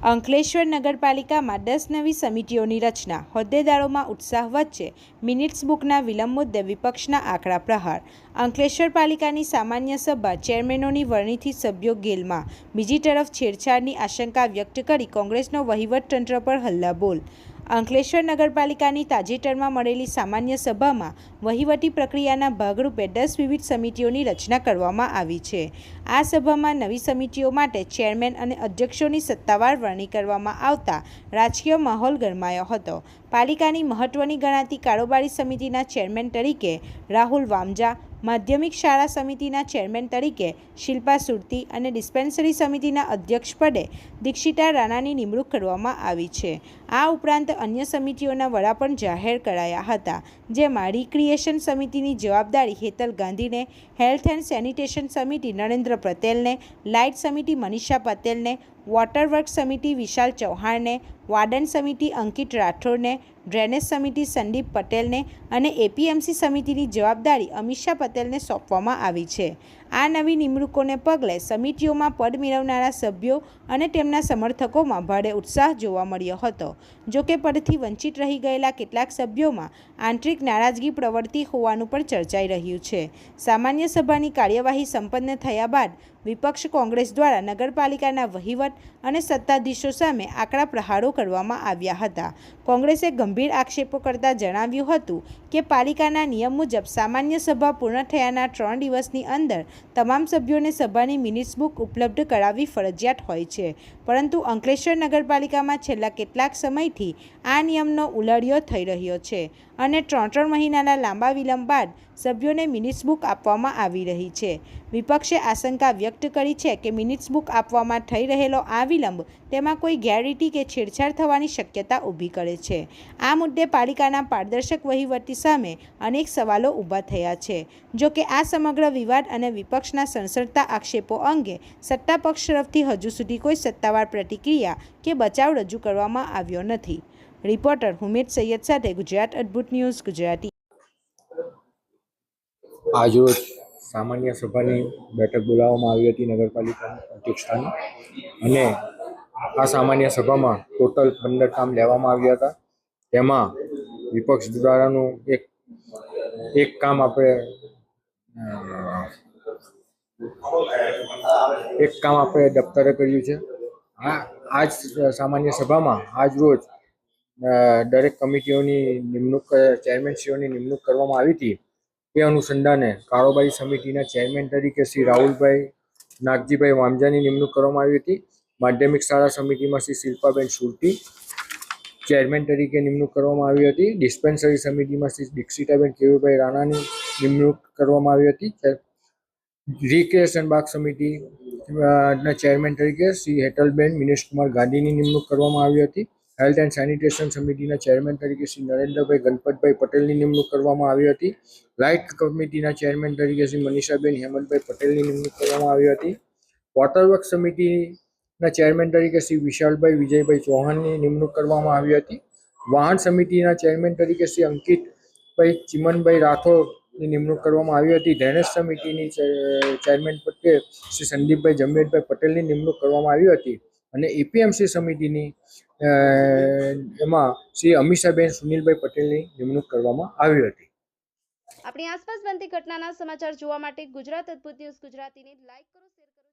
અંકલેશ્વર નગરપાલિકામાં 10 નવી સમિતિઓની રચના, હોદ્દેદારોમાં ઉત્સાહ વચ્ચે મિનિટ્સ બુકના વિલંબ મુદ્દે વિપક્ષના આકરા પ્રહાર. અંકલેશ્વર પાલિકાની સામાન્ય સભા ચેરમેનોની વરણીથી સભ્યો ગેલમાં. બીજી તરફ છેડછાડની આશંકા વ્યક્ત કરી કોંગ્રેસનો વહીવટતંત્ર પર હલ્લાબોલ. અંકલેશ્વર નગરપાલિકાની તાજેતરમાં મળેલી સામાન્ય સભામાં વહીવટી પ્રક્રિયાના ભાગરૂપે 10 વિવિધ સમિતિઓની રચના કરવામાં આવી છે. આ સભામાં નવી સમિતિઓ માટે ચેરમેન અને અધ્યક્ષોની સત્તાવાર વરણી કરવામાં આવતા રાજકીય માહોલ ગરમાયો હતો. પાલિકાની મહત્વની ગણાતી કારોબારી સમિતિના ચેરમેન તરીકે રાહુલ વામજા, માધ્યમિક શાળા સમિતિના ચેરમેન તરીકે શિલ્પા સુરતી અને ડિસ્પેન્સરી સમિતિના અધ્યક્ષ પદે દીક્ષિતા રાણાની નિમણૂક કરવામાં આવી છે. આ ઉપરાંત અન્ય સમિતિઓના વડા પણ જાહેર કરાયા હતા, જેમાં રિક્રિએશન સમિતિની જવાબદારી હેતલ ગાંધીને, હેલ્થ એન્ડ સેનિટેશન સમિતિ નરેન્દ્ર પટેલને, લાઇટ સમિતિ મનીષા પટેલને, વોટર વર્ક સમિતિ વિશાલ ચૌહાણને, વાર્ડન સમિતિ અંકિત રાઠોડને, ડ્રેનેજ સમિતિ સંદીપ પટેલને અને એપીએમસી સમિતિની જવાબદારી અમીષા પટેલને સોંપવામાં આવી છે. આ નવી નિમણૂકોને પગલે સમિતિઓમાં પદ મેળવનારા સભ્યો અને તેમના સમર્થકોમાં ભારે ઉત્સાહ જોવા મળ્યો હતો. જોકે પદથી વંચિત રહી ગયેલા કેટલાક સભ્યોમાં આંતરિક નારાજગી પ્રવર્તી હોવાનું પણ ચર્ચાઈ રહ્યું છે. સામાન્ય સભાની કાર્યવાહી સંપન્ન થયા બાદ વિપક્ષ કોંગ્રેસ દ્વારા નગરપાલિકાના વહીવટ અને સત્તાધીશો સામે આકરા પ્રહારો કરવામાં આવ્યા હતા. કોંગ્રેસે ગંભીર આક્ષેપો કરતા જણાવ્યું હતું કે પાલિકાના નિયમ મુજબ સામાન્ય સભા પૂર્ણ થયાના 3 દિવસની અંદર તમામ સભ્યોને સભાની મિનિટ્સ બુક ઉપલબ્ધ કરાવવી ફરજિયાત હોય છે, પરંતુ અંકલેશ્વર નગરપાલિકામાં છેલ્લા કેટલાક સમયથી આ નિયમનો ઉલાળ્યો થઈ રહ્યો છે અને 3 મહિનાના લાંબા વિલંબ બાદ સભ્યોને મિનિટ્સ બુક આપવામાં આવી રહી છે. વિપક્ષે આશંકા વ્યક્ત કરી છે કે મિનિટ્સ બુક આપવામાં થઈ રહેલો આ વિલંબ તેમાં કોઈ ગેરરીતિ કે છેડછાડ થવાની શક્યતા ઊભી કરે છે. આ મુદ્દે પાલિકાના પારદર્શક વહીવટી સામે અનેક સવાલો ઊભા થયા છે. જોકે આ સમગ્ર વિવાદ અને વિપક્ષના સણસણતા આક્ષેપો અંગે સત્તાપક્ષ તરફથી હજુ સુધી કોઈ સત્તાવાર પ્રતિક્રિયા કે બચાવ રજૂ કરવામાં આવ્યો નથી. રિપોર્ટર હુમેદ સૈયદ સાથે ગુજરાત અદ્ભુત ન્યૂઝ ગુજરાતી. આજરોજ સામાન્ય સભાની બેઠક બોલાવવામાં આવી હતી નગરપાલિકાની અધ્યક્ષતાની, અને આ સામાન્ય સભામાં ટોટલ 15 કામ લેવામાં આવ્યા હતા. તેમાં વિપક્ષ દ્વારાનું એક કામ આપણે દફતરે કર્યું છે. આજ સામાન્ય સભામાં આજ રોજ દરેક કમિટીઓની નિમણૂક, ચેરમેનશ્રીઓની નિમણૂક કરવામાં આવી હતી. તે અનુસંધાને કારોબારી સમિતિના ચેરમેન તરીકે શ્રી રાહુલભાઈ નાગજીભાઈ વામજાની નિમણૂક કરવામાં આવી હતી. માધ્યમિક શાળા સમિતિમાં શ્રી શિલ્પાબેન સુરતી ચેરમેન તરીકે નિમણૂક કરવામાં આવી હતી. ડિસ્પેન્સરી સમિતિમાં શ્રી દીક્ષિતાબેન કેયુભાઈ રાણાની નિમણૂક કરવામાં આવી હતી. રિક્રિએશન બાગ સમિતિના ચેરમેન તરીકે શ્રી હેટલબેન મિનેશકુમાર ગાંધીની નિમણૂક કરવામાં આવી હતી. હેલ્થ એન્ડ સેનિટેશન સમિતિના ચેરમેન તરીકે શ્રી નરેન્દ્રભાઈ ગણપતભાઈ પટેલની નિમણૂક કરવામાં આવી હતી. લાઇટ કમિટીના ચેરમેન તરીકે શ્રી મનીષાબેન હેમંતભાઈ પટેલની નિમણૂક કરવામાં આવી હતી. વોટર વર્ક સમિતિના ચેરમેન તરીકે શ્રી વિશાલભાઈ વિજયભાઈ ચૌહાણની નિમણૂક કરવામાં આવી હતી. વાહન સમિતિના ચેરમેન તરીકે શ્રી અંકિતભાઈ ચિમનભાઈ રાઠોડની નિમણૂક કરવામાં આવી હતી. ડ્રેનેજ સમિતિની ચેરમેન પદે શ્રી સંદીપભાઈ જમવેદભાઈ પટેલની નિમણૂક કરવામાં આવી હતી. અને એપીએમસી સમિતિની એમાં શ્રી અમીષાબેન સુનિલભાઈ પટેલની નિમણૂક કરવામાં આવી હતી. આપણી આસપાસ બનતી ઘટનાના સમાચાર જોવા માટે ગુજરાત અદ્ભુત ન્યૂઝ ગુજરાતીને લાઈક કરો, શેર કરો.